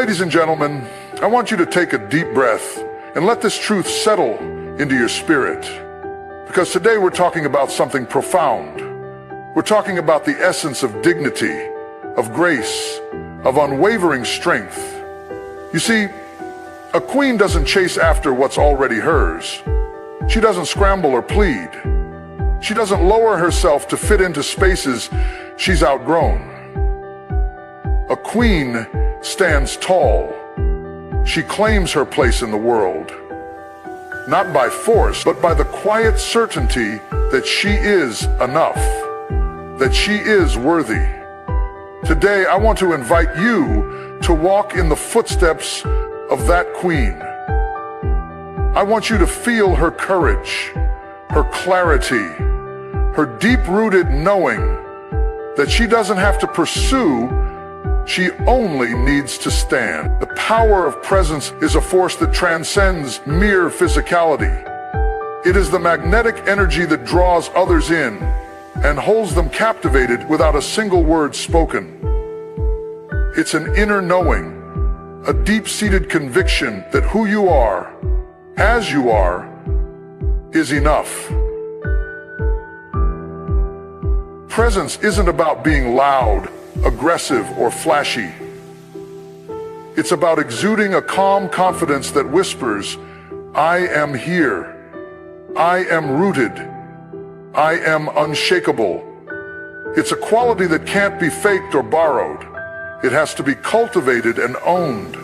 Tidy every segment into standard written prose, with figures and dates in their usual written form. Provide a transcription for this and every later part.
ladies and gentlemen, I want you to take a deep breath and let this truth settle into your spirit. Because today we're talking about something profound. We're talking about the essence of dignity, of grace, of unwavering strength. You see, a queen doesn't chase after what's already hers. She doesn't scramble or plead. She doesn't lower herself to fit into spaces she's outgrown. A queen stands tall. She claims her place in the world, not by force, but by the quiet certainty that she is enough, that she is worthy. Today, I want to invite you to walk in the footsteps of that queen. I want you to feel her courage, her clarity, her deep-rooted knowing that she doesn't have to pursue, she only needs to stand. The power of presence is a force that transcends mere physicality. It is the magnetic energy that draws others in and holds them captivated without a single word spoken. It's an inner knowing, a deep-seated conviction that who you are, as you are, is enough. Presence isn't about being loud, aggressive, or flashy. It's about exuding a calm confidence that whispers, I am here. I am rooted. I am unshakable. It's a quality that can't be faked or borrowed. It has to be cultivated and owned.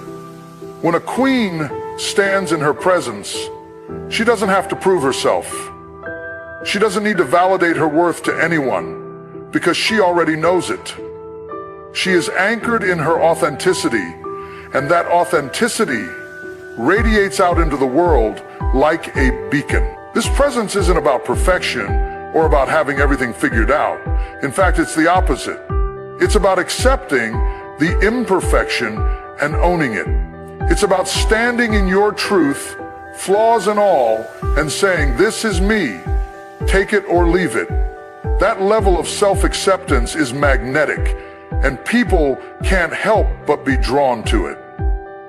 When a queen stands in her presence, she doesn't have to prove herself. She doesn't need to validate her worth to anyone because she already knows it. She is anchored in her authenticity, and that authenticity radiates out into the world like a beacon. This presence isn't about perfection or about having everything figured out. In fact, it's the opposite. It's about accepting the imperfection and owning it. It's about standing in your truth, flaws and all, and saying, this is me, take it or leave it. That level of self-acceptance is magnetic, and people can't help but be drawn to it.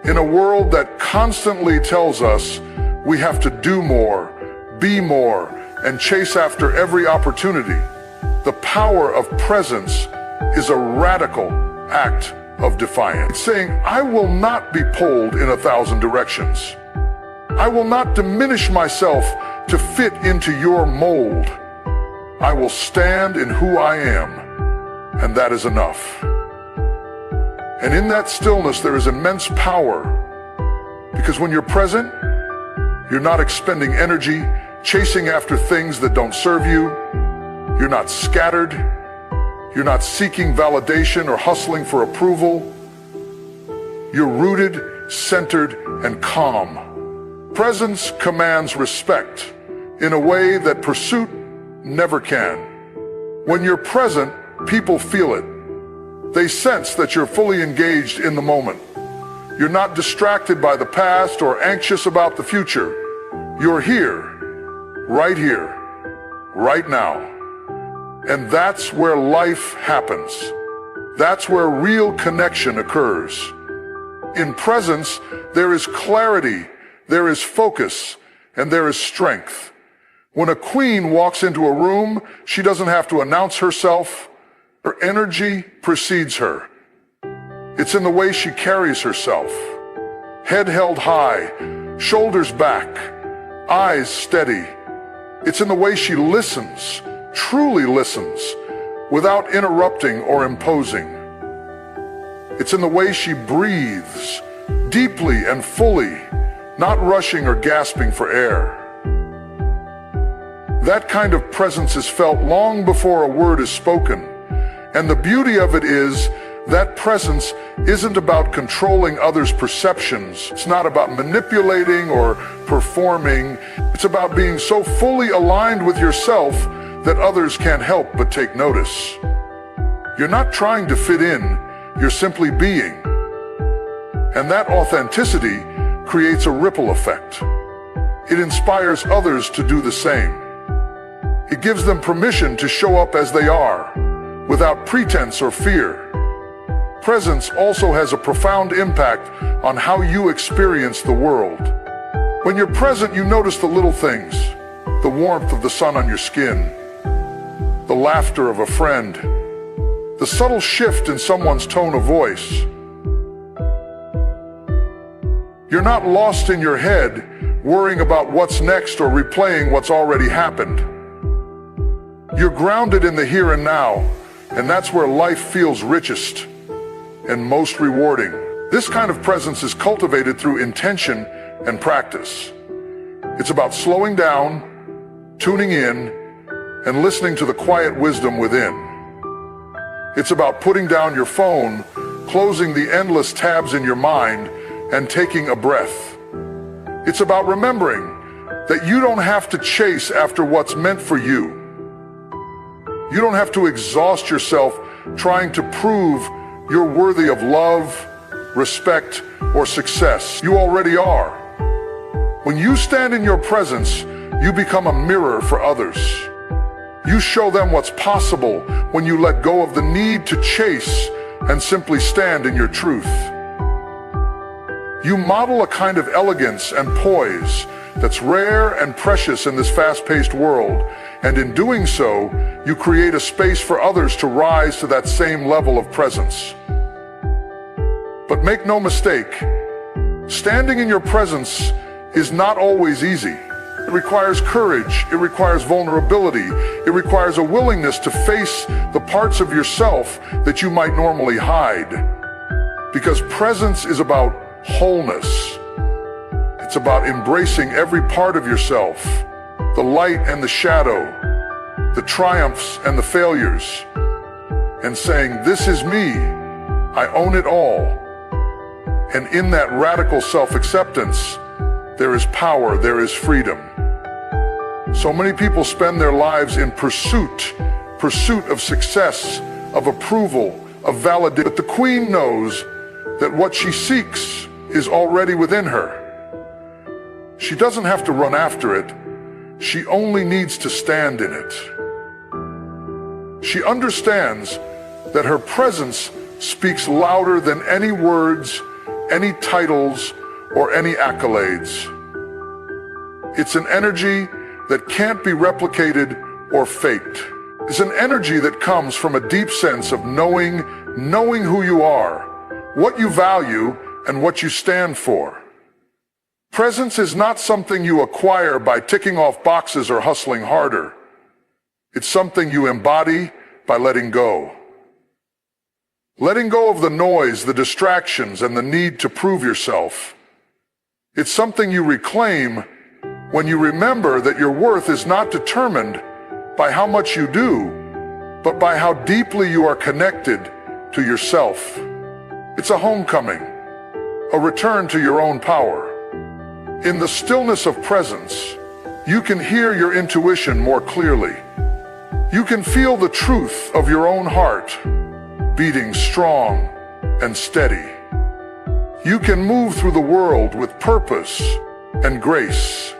In a world that constantly tells us we have to do more, be more, and chase after every opportunity, the power of presence is a radical act of defiance. It's saying, I will not be pulled in 1,000 directions. I will not diminish myself to fit into your mold. I will stand in who I am, and that is enough. And in that stillness, there is immense power, because when you're present, you're not expending energy, chasing after things that don't serve you. You're not scattered. You're not seeking validation or hustling for approval. You're rooted, centered, and calm. Presence commands respect in a way that pursuit never can. When you're present, people feel it. They sense that you're fully engaged in the moment. You're not distracted by the past or anxious about the future. You're here, right now. And that's where life happens. That's where real connection occurs. In presence, there is clarity, there is focus, and there is strength. When a queen walks into a room, she doesn't have to announce herself. Her energy precedes her. It's in the way she carries herself. Head held high, shoulders back, eyes steady. It's in the way she listens, truly listens, without interrupting or imposing. It's in the way she breathes, deeply and fully, not rushing or gasping for air. That kind of presence is felt long before a word is spoken. And the beauty of it is that presence isn't about controlling others' perceptions. It's not about manipulating or performing. It's about being so fully aligned with yourself that others can't help but take notice. You're not trying to fit in, you're simply being. And that authenticity creates a ripple effect. It inspires others to do the same. It gives them permission to show up as they are, without pretense or fear. Presence also has a profound impact on how you experience the world. When you're present, you notice the little things, the warmth of the sun on your skin, the laughter of a friend, the subtle shift in someone's tone of voice. You're not lost in your head, worrying about what's next or replaying what's already happened. You're grounded in the here and now, and that's where life feels richest and most rewarding. This kind of presence is cultivated through intention and practice. It's about slowing down, tuning in, and listening to the quiet wisdom within. It's about putting down your phone, closing the endless tabs in your mind, and taking a breath. It's about remembering that you don't have to chase after what's meant for you. You don't have to exhaust yourself trying to prove you're worthy of love, respect, or success. You already are. When you stand in your presence, you become a mirror for others. You show them what's possible when you let go of the need to chase and simply stand in your truth. You model a kind of elegance and poise that's rare and precious in this fast-paced world, and in doing so, you create a space for others to rise to that same level of presence. But make no mistake, standing in your presence is not always easy. It requires courage, it requires vulnerability, it requires a willingness to face the parts of yourself that you might normally hide. Because presence is about wholeness. It's about embracing every part of yourself, the light and the shadow, the triumphs and the failures, and saying, "This is me, I own it all." And in that radical self-acceptance, there is power, there is freedom. So many people spend their lives in pursuit of success, of approval, of validation. But the queen knows that what she seeks is already within her. She doesn't have to run after it. She only needs to stand in it. She understands that her presence speaks louder than any words, any titles, or any accolades. It's an energy that can't be replicated or faked. It's an energy that comes from a deep sense of knowing who you are, what you value, and what you stand for. Presence is not something you acquire by ticking off boxes or hustling harder. It's something you embody by letting go. Letting go of the noise, the distractions, and the need to prove yourself. It's something you reclaim when you remember that your worth is not determined by how much you do, but by how deeply you are connected to yourself. It's a homecoming, a return to your own power. In the stillness of presence, you can hear your intuition more clearly. You can feel the truth of your own heart, beating strong and steady. You can move through the world with purpose and grace,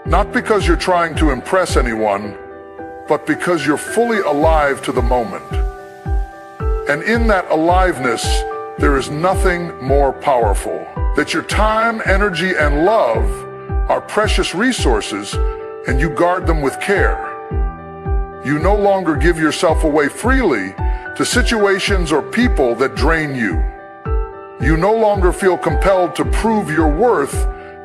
not because you're trying to impress anyone, but because you're fully alive to the moment. And in that aliveness, there is nothing more powerful. That your time, energy, and love are precious resources, and you guard them with care. You no longer give yourself away freely to situations or people that drain you. You no longer feel compelled to prove your worth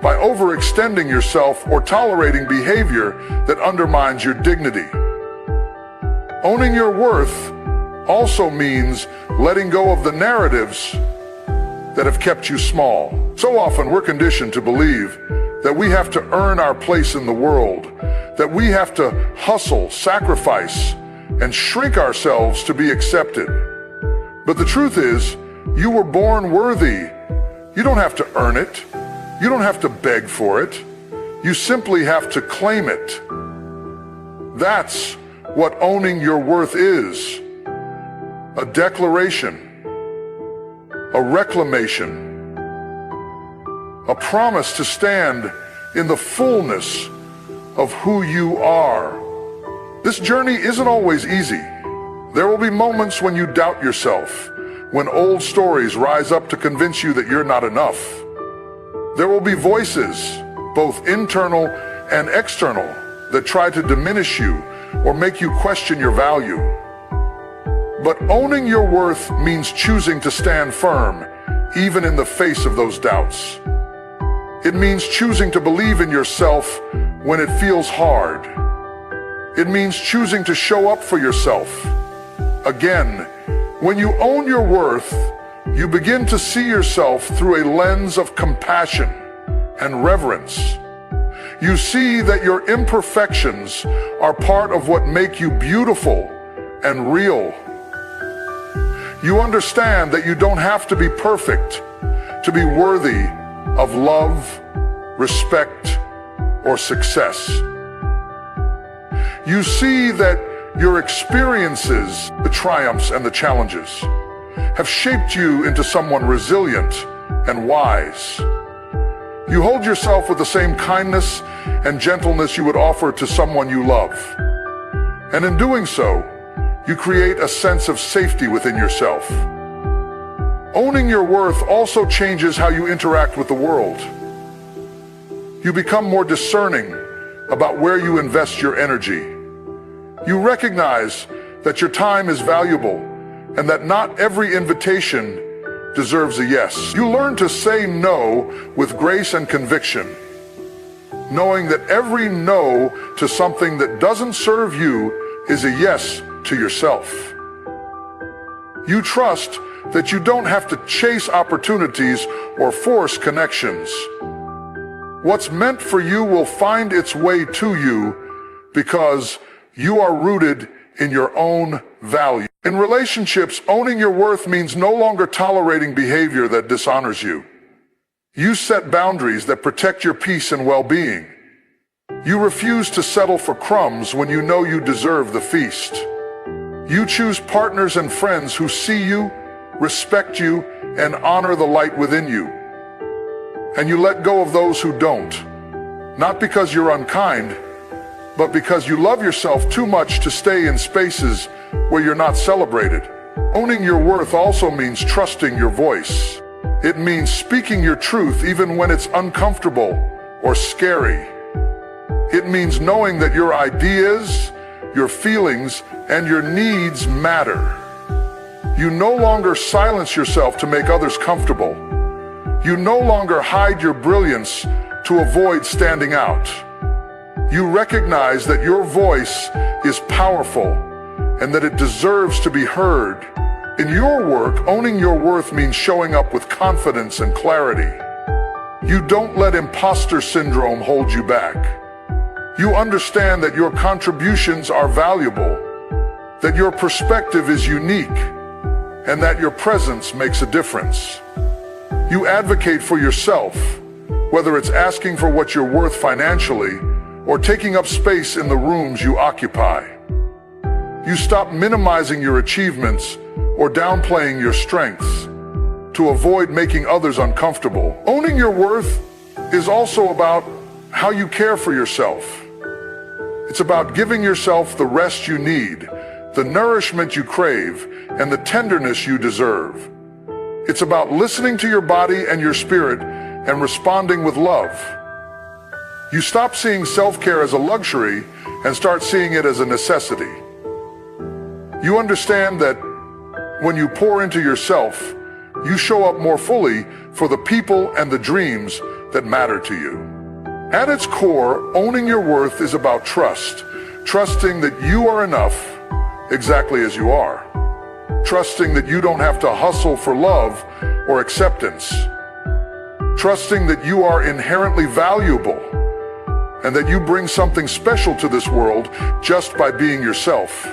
by overextending yourself or tolerating behavior that undermines your dignity. Owning your worth also means letting go of the narratives that have kept you small. So often we're conditioned to believe that we have to earn our place in the world, that we have to hustle, sacrifice, and shrink ourselves to be accepted. But the truth is, you were born worthy. You don't have to earn it. You don't have to beg for it. You simply have to claim it. That's what owning your worth is. A declaration, a reclamation, a promise to stand in the fullness of who you are. This journey isn't always easy. There will be moments when you doubt yourself, when old stories rise up to convince you that you're not enough. There will be voices, both internal and external, that try to diminish you or make you question your value. But owning your worth means choosing to stand firm, even in the face of those doubts. It means choosing to believe in yourself when it feels hard. It means choosing to show up for yourself. Again, when you own your worth, you begin to see yourself through a lens of compassion and reverence. You see that your imperfections are part of what make you beautiful and real. You understand that you don't have to be perfect to be worthy of love, respect, or success. You see that your experiences, the triumphs and the challenges, have shaped you into someone resilient and wise. You hold yourself with the same kindness and gentleness you would offer to someone you love. And in doing so, you create a sense of safety within yourself. Owning your worth also changes how you interact with the world. You become more discerning about where you invest your energy. You recognize that your time is valuable and that not every invitation deserves a yes. You learn to say no with grace and conviction, knowing that every no to something that doesn't serve you is a yes to yourself. You trust that you don't have to chase opportunities or force connections. What's meant for you will find its way to you because you are rooted in your own value. In relationships, owning your worth means no longer tolerating behavior that dishonors you. You set boundaries that protect your peace and well-being. You refuse to settle for crumbs when you know you deserve the feast. You choose partners and friends who see you, respect you, and honor the light within you. And you let go of those who don't, not because you're unkind, but because you love yourself too much to stay in spaces where you're not celebrated. Owning your worth also means trusting your voice. It means speaking your truth even when it's uncomfortable or scary. It means knowing that your ideas, your feelings, and your needs matter. You no longer silence yourself to make others comfortable. You no longer hide your brilliance to avoid standing out. You recognize that your voice is powerful and that it deserves to be heard. In your work, owning your worth means showing up with confidence and clarity. You don't let imposter syndrome hold you back. You understand that your contributions are valuable, that your perspective is unique, and that your presence makes a difference. You advocate for yourself, whether it's asking for what you're worth financially or taking up space in the rooms you occupy. You stop minimizing your achievements or downplaying your strengths to avoid making others uncomfortable. Owning your worth is also about how you care for yourself. It's about giving yourself the rest you need, the nourishment you crave, and the tenderness you deserve. It's about listening to your body and your spirit and responding with love. You stop seeing self-care as a luxury and start seeing it as a necessity. You understand that when you pour into yourself, you show up more fully for the people and the dreams that matter to you. At its core, owning your worth is about trust, trusting that you are enough exactly as you are, trusting that you don't have to hustle for love or acceptance, trusting that you are inherently valuable and that you bring something special to this world just by being yourself.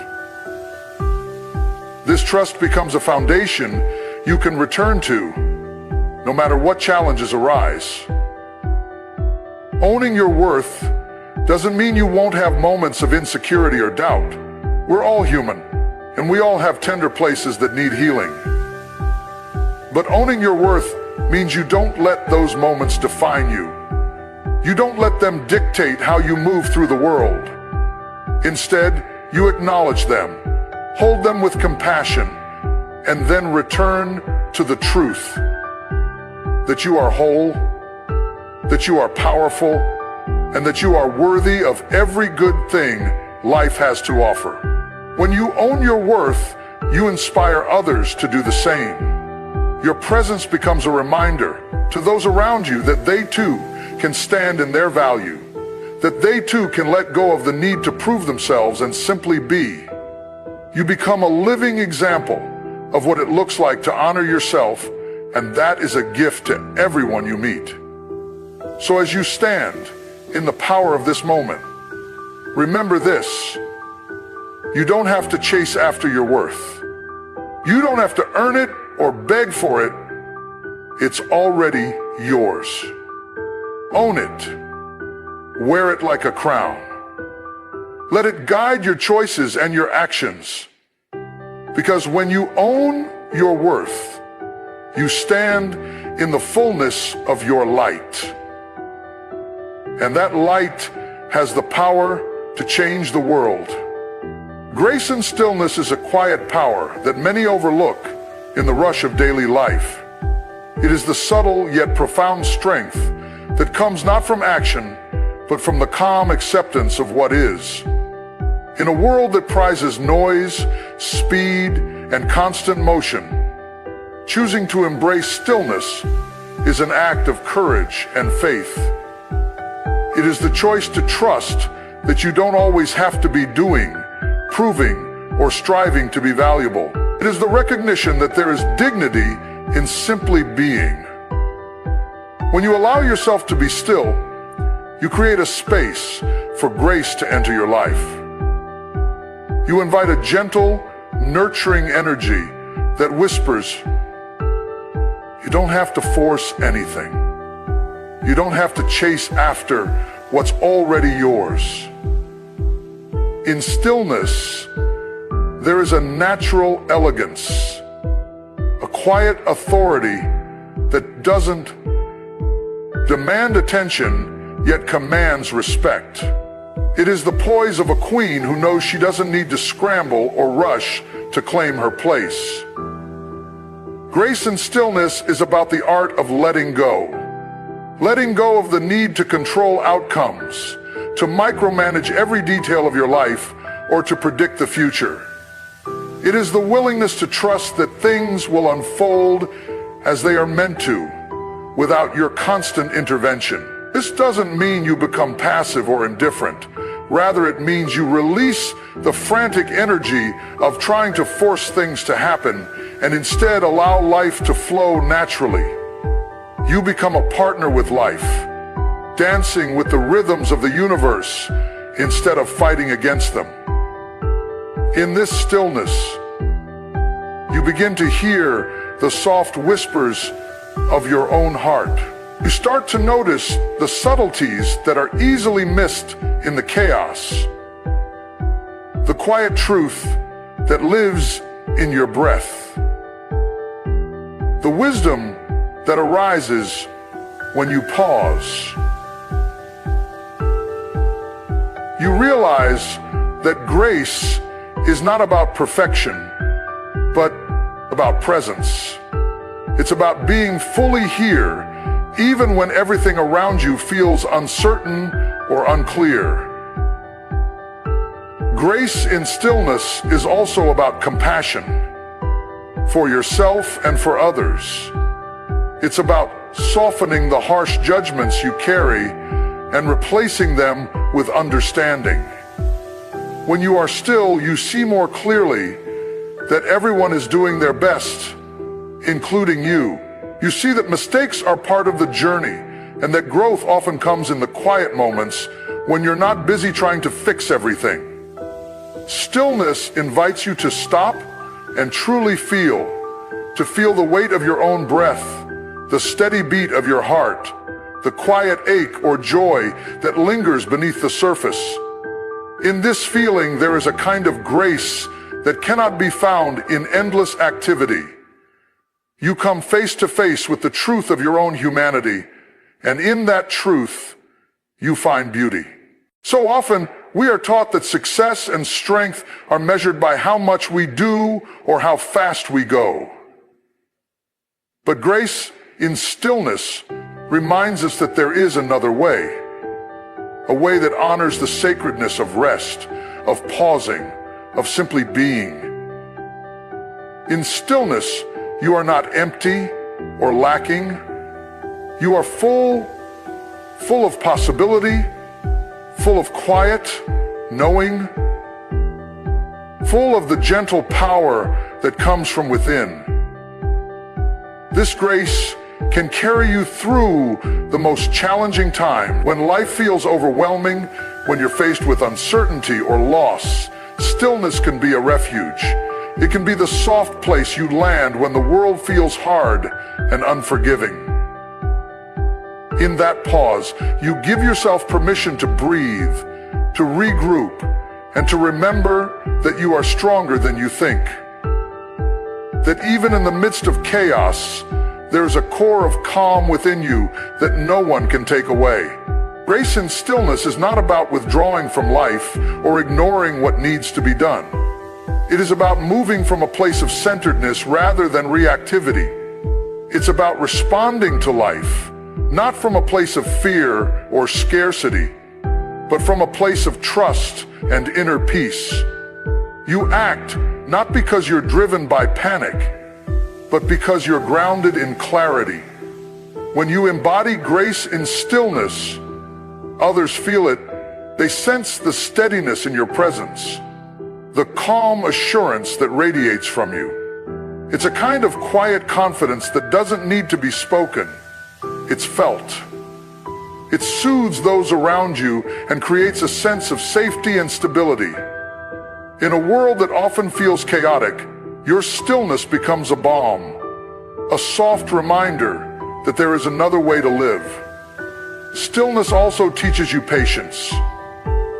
This trust becomes a foundation you can return to no matter what challenges arise. Owning your worth doesn't mean you won't have moments of insecurity or doubt. We're all human, and we all have tender places that need healing. But owning your worth means you don't let those moments define you. You don't let them dictate how you move through the world. Instead, you acknowledge them, hold them with compassion, and then return to the truth that you are whole, that you are powerful, and that you are worthy of every good thing life has to offer. When you own your worth, you inspire others to do the same. Your presence becomes a reminder to those around you that they too can stand in their value, that they too can let go of the need to prove themselves and simply be. You become a living example of what it looks like to honor yourself, and that is a gift to everyone you meet. So as you stand in the power of this moment, remember this: you don't have to chase after your worth. You don't have to earn it or beg for it. It's already yours. Own it. Wear it like a crown. Let it guide your choices and your actions. Because when you own your worth, you stand in the fullness of your light. And that light has the power to change the world. Grace and stillness is a quiet power that many overlook in the rush of daily life. It is the subtle yet profound strength that comes not from action, but from the calm acceptance of what is. In a world that prizes noise, speed, and constant motion, choosing to embrace stillness is an act of courage and faith. It is the choice to trust that you don't always have to be doing, proving, or striving to be valuable. It is the recognition that there is dignity in simply being. When you allow yourself to be still, you create a space for grace to enter your life. You invite a gentle, nurturing energy that whispers, you don't have to force anything. You don't have to chase after what's already yours. In stillness, there is a natural elegance, a quiet authority that doesn't demand attention, yet commands respect. It is the poise of a queen who knows she doesn't need to scramble or rush to claim her place. Grace and stillness is about the art of letting go. Letting go of the need to control outcomes, to micromanage every detail of your life, or to predict the future. It is the willingness to trust that things will unfold as they are meant to, without your constant intervention. This doesn't mean you become passive or indifferent. Rather, it means you release the frantic energy of trying to force things to happen and instead allow life to flow naturally. You become a partner with life, dancing with the rhythms of the universe instead of fighting against them. In this stillness, you begin to hear the soft whispers of your own heart. You start to notice the subtleties that are easily missed in the chaos. The quiet truth that lives in your breath. The wisdom that arises when you pause. You realize that grace is not about perfection, but about presence. It's about being fully here, even when everything around you feels uncertain or unclear. Grace in stillness is also about compassion for yourself and for others. It's about softening the harsh judgments you carry and replacing them with understanding. When you are still, you see more clearly that everyone is doing their best, including you. You see that mistakes are part of the journey and that growth often comes in the quiet moments when you're not busy trying to fix everything. Stillness invites you to stop and truly feel, to feel the weight of your own breath, the steady beat of your heart, the quiet ache or joy that lingers beneath the surface. In this feeling, there is a kind of grace that cannot be found in endless activity. You come face to face with the truth of your own humanity, and in that truth, you find beauty. So often, we are taught that success and strength are measured by how much we do or how fast we go. But grace in stillness reminds us that there is another way, a way that honors the sacredness of rest, of pausing, of simply being. In stillness, you are not empty or lacking. You are full of possibility, full of quiet, knowing, full of the gentle power that comes from within. This grace can carry you through the most challenging time. When life feels overwhelming, when you're faced with uncertainty or loss, stillness can be a refuge. It can be the soft place you land when the world feels hard and unforgiving. In that pause, you give yourself permission to breathe, to regroup, and to remember that you are stronger than you think. That even in the midst of chaos, there's a core of calm within you that no one can take away. Grace in stillness is not about withdrawing from life or ignoring what needs to be done. It is about moving from a place of centeredness rather than reactivity. It's about responding to life, not from a place of fear or scarcity, but from a place of trust and inner peace. You act not because you're driven by panic, but because you're grounded in clarity. When you embody grace in stillness, others feel it. They sense the steadiness in your presence, the calm assurance that radiates from you. It's a kind of quiet confidence that doesn't need to be spoken. It's felt. It soothes those around you and creates a sense of safety and stability. In a world that often feels chaotic, your stillness becomes a balm, a soft reminder that there is another way to live. Stillness also teaches you patience.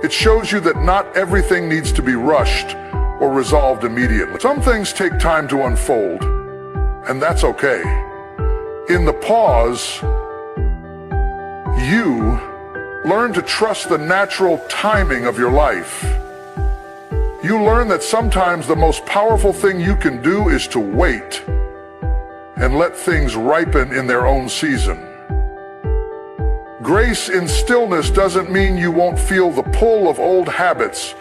It shows you that not everything needs to be rushed or resolved immediately. Some things take time to unfold, and that's okay. In the pause, you learn to trust the natural timing of your life. You learn that sometimes the most powerful thing you can do is to wait and let things ripen in their own season. Grace in stillness doesn't mean you won't feel the pull of old habits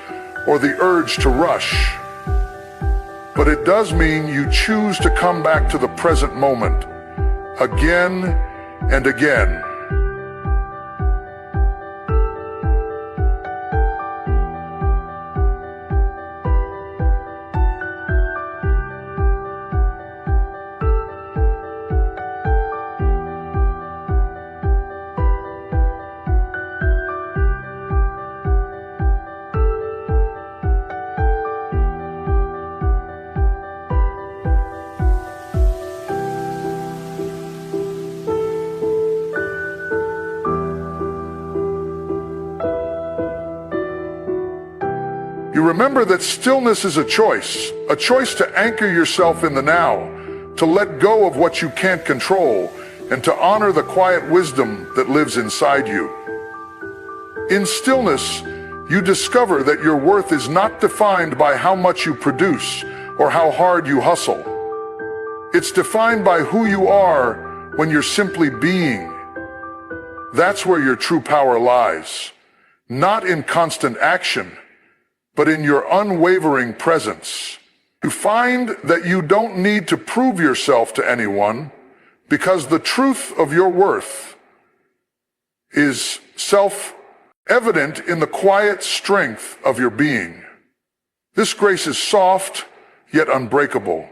or the urge to rush, but it does mean you choose to come back to the present moment again and again. You remember that stillness is a choice to anchor yourself in the now, to let go of what you can't control, and to honor the quiet wisdom that lives inside you. In stillness, you discover that your worth is not defined by how much you produce or how hard you hustle. It's defined by who you are when you're simply being. That's where your true power lies, not in constant action, but in your unwavering presence. You find that you don't need to prove yourself to anyone because the truth of your worth is self-evident in the quiet strength of your being. This grace is soft, yet unbreakable.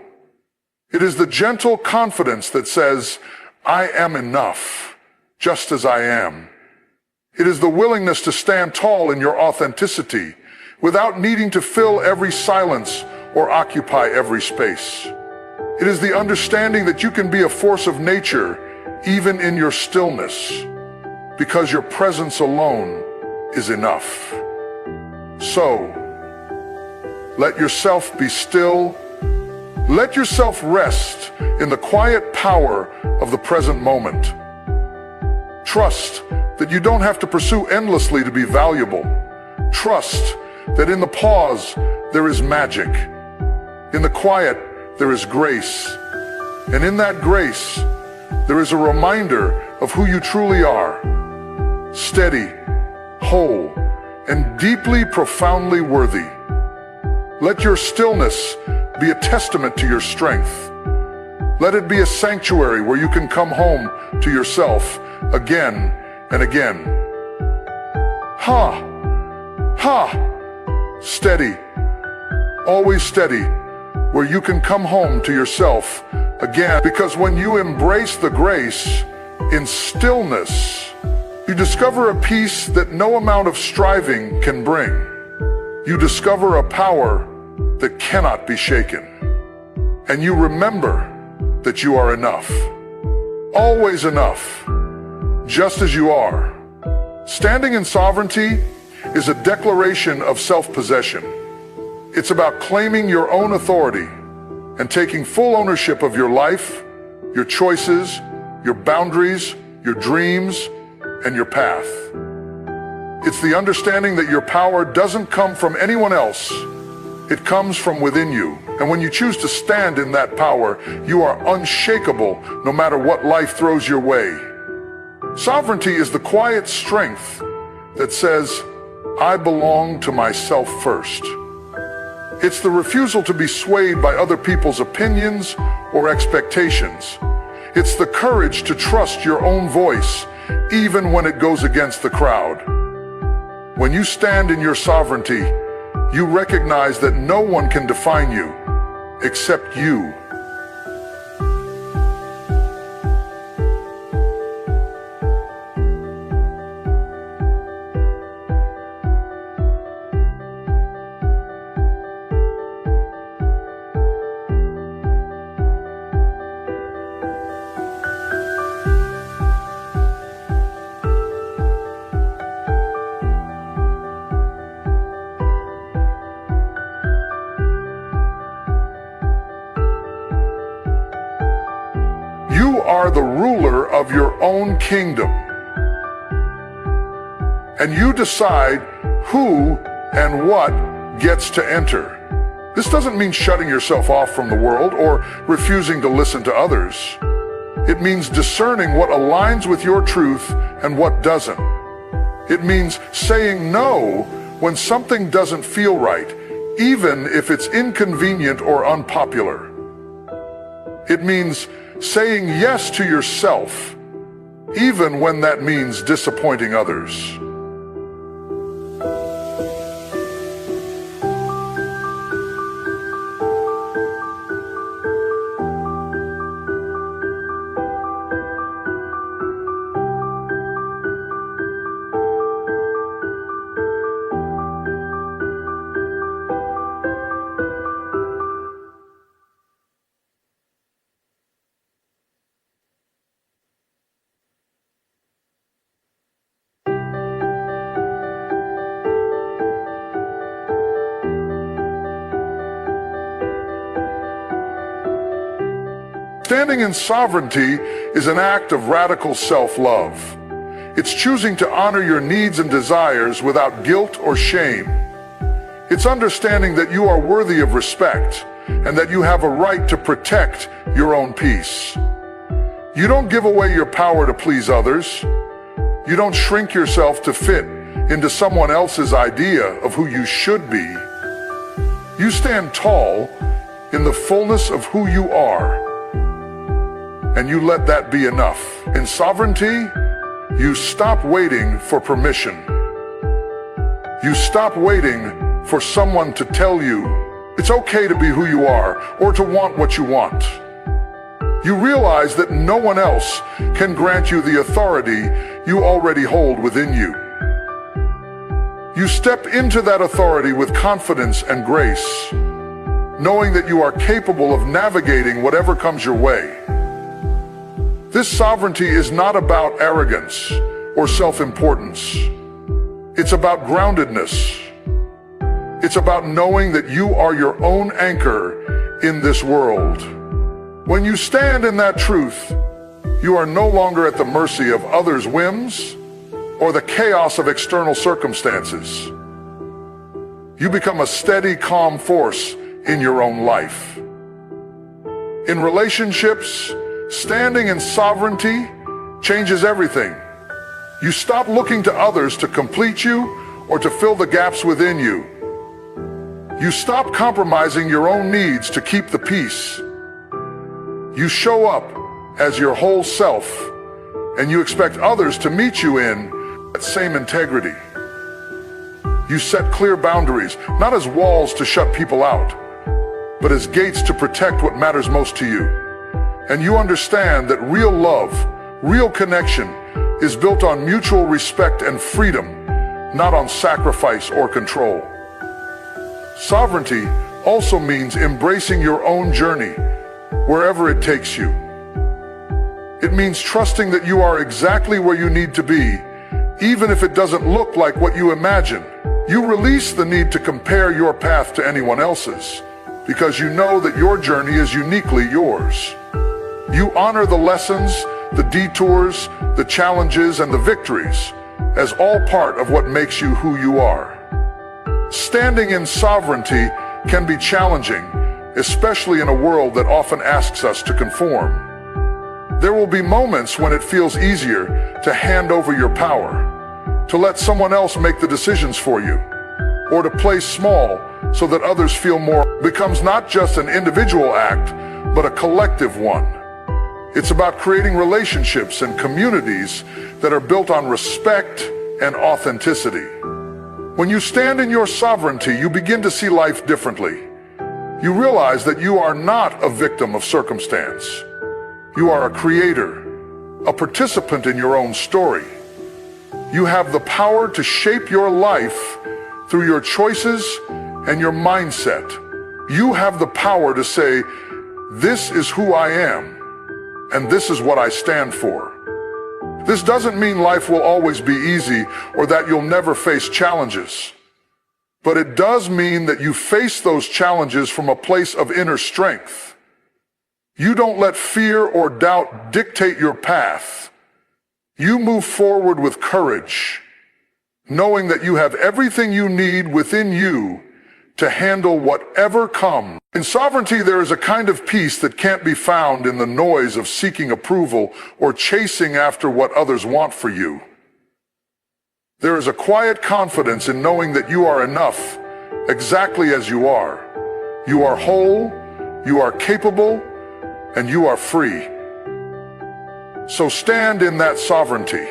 It is the gentle confidence that says, I am enough, just as I am. It is the willingness to stand tall in your authenticity, without needing to fill every silence or occupy every space. It is the understanding that you can be a force of nature even in your stillness, because your presence alone is enough. So, let yourself be still. Let yourself rest in the quiet power of the present moment. Trust that you don't have to pursue endlessly to be valuable. Trust that in the pause, there is magic. In the quiet, there is grace. And in that grace, there is a reminder of who you truly are. Steady, whole, and deeply, profoundly worthy. Let your stillness be a testament to your strength. Let it be a sanctuary where you can come home to yourself again and again. Steady, always steady, where you can come home to yourself again. Because when you embrace the grace in stillness, you discover a peace that no amount of striving can bring. You discover a power that cannot be shaken. And you remember that you are enough. Always enough, just as you are. Standing in sovereignty is a declaration of self-possession. It's about claiming your own authority and taking full ownership of your life, your choices, your boundaries, your dreams, and your path. It's the understanding that your power doesn't come from anyone else. It comes from within you. And when you choose to stand in that power, you are unshakable no matter what life throws your way. Sovereignty is the quiet strength that says, I belong to myself first. It's the refusal to be swayed by other people's opinions or expectations. It's the courage to trust your own voice, even when it goes against the crowd. When you stand in your sovereignty, you recognize that no one can define you except you. You are the ruler of your own kingdom. And you decide who and what gets to enter. This doesn't mean shutting yourself off from the world or refusing to listen to others. It means discerning what aligns with your truth and what doesn't. It means saying no when something doesn't feel right, even if it's inconvenient or unpopular. It means saying yes to yourself, even when that means disappointing others. Standing in sovereignty is an act of radical self-love. It's choosing to honor your needs and desires without guilt or shame. It's understanding that you are worthy of respect and that you have a right to protect your own peace. You don't give away your power to please others. You don't shrink yourself to fit into someone else's idea of who you should be. You stand tall in the fullness of who you are. And you let that be enough. In sovereignty, you stop waiting for permission. You stop waiting for someone to tell you it's okay to be who you are or to want what you want. You realize that no one else can grant you the authority you already hold within you. You step into that authority with confidence and grace, knowing that you are capable of navigating whatever comes your way. This sovereignty is not about arrogance or self-importance. It's about groundedness. It's about knowing that you are your own anchor in this world. When you stand in that truth, You are no longer at the mercy of others' whims or the chaos of external circumstances. You become a steady, calm force in your own life. In relationships, standing in sovereignty changes everything. You stop looking to others to complete you or to fill the gaps within you. You stop compromising your own needs to keep the peace. You show up as your whole self, and you expect others to meet you in that same integrity. You set clear boundaries, not as walls to shut people out, but as gates to protect what matters most to you. And you understand that real love, real connection, is built on mutual respect and freedom, not on sacrifice or control. Sovereignty also means embracing your own journey, wherever it takes you. It means trusting that you are exactly where you need to be, even if it doesn't look like what you imagine. You release the need to compare your path to anyone else's, because you know that your journey is uniquely yours. You honor the lessons, the detours, the challenges, and the victories as all part of what makes you who you are. Standing in sovereignty can be challenging, especially in a world that often asks us to conform. There will be moments when it feels easier to hand over your power, to let someone else make the decisions for you, or to play small so that others feel more. Becomes not just an individual act, but a collective one. It's about creating relationships and communities that are built on respect and authenticity. When you stand in your sovereignty, you begin to see life differently. You realize that you are not a victim of circumstance. You are a creator, a participant in your own story. You have the power to shape your life through your choices and your mindset. You have the power to say, this is who I am, and this is what I stand for. This doesn't mean life will always be easy or that you'll never face challenges. But it does mean that you face those challenges from a place of inner strength. You don't let fear or doubt dictate your path. You move forward with courage, knowing that you have everything you need within you to handle whatever comes. In sovereignty, there is a kind of peace that can't be found in the noise of seeking approval or chasing after what others want for you. There is a quiet confidence in knowing that you are enough exactly as you are. You are whole, you are capable, and you are free. So stand in that sovereignty.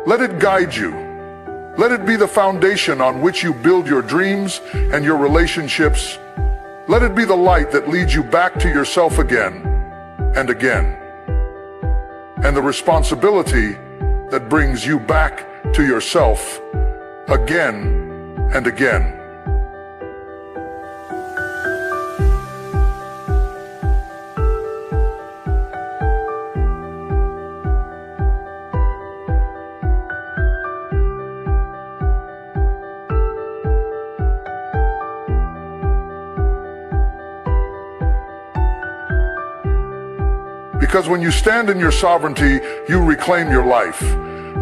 Let it guide you. Let it be the foundation on which you build your dreams and your relationships. Let it be the light that leads you back to yourself again and again. And the responsibility that brings you back to yourself again and again. Because when you stand in your sovereignty, you reclaim your life.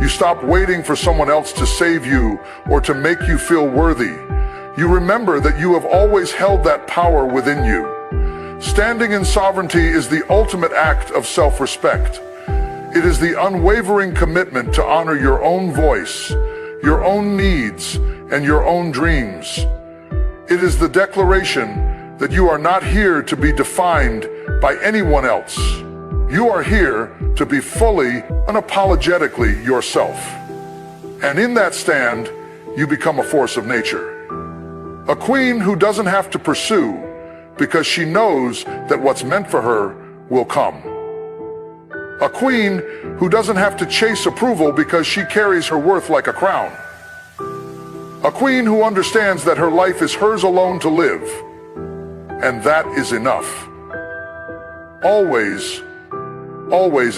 You stop waiting for someone else to save you or to make you feel worthy. You remember that you have always held that power within you. Standing in sovereignty is the ultimate act of self-respect. It is the unwavering commitment to honor your own voice, your own needs, and your own dreams. It is the declaration that you are not here to be defined by anyone else. You are here to be fully, unapologetically yourself. And in that stand, you become a force of nature. A queen who doesn't have to pursue because she knows that what's meant for her will come. A queen who doesn't have to chase approval because she carries her worth like a crown. A queen who understands that her life is hers alone to live. And that is enough. Always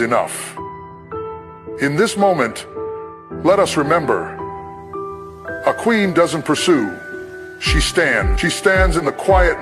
enough. In this moment, let us remember, a queen doesn't pursue, she stands. She stands in the quiet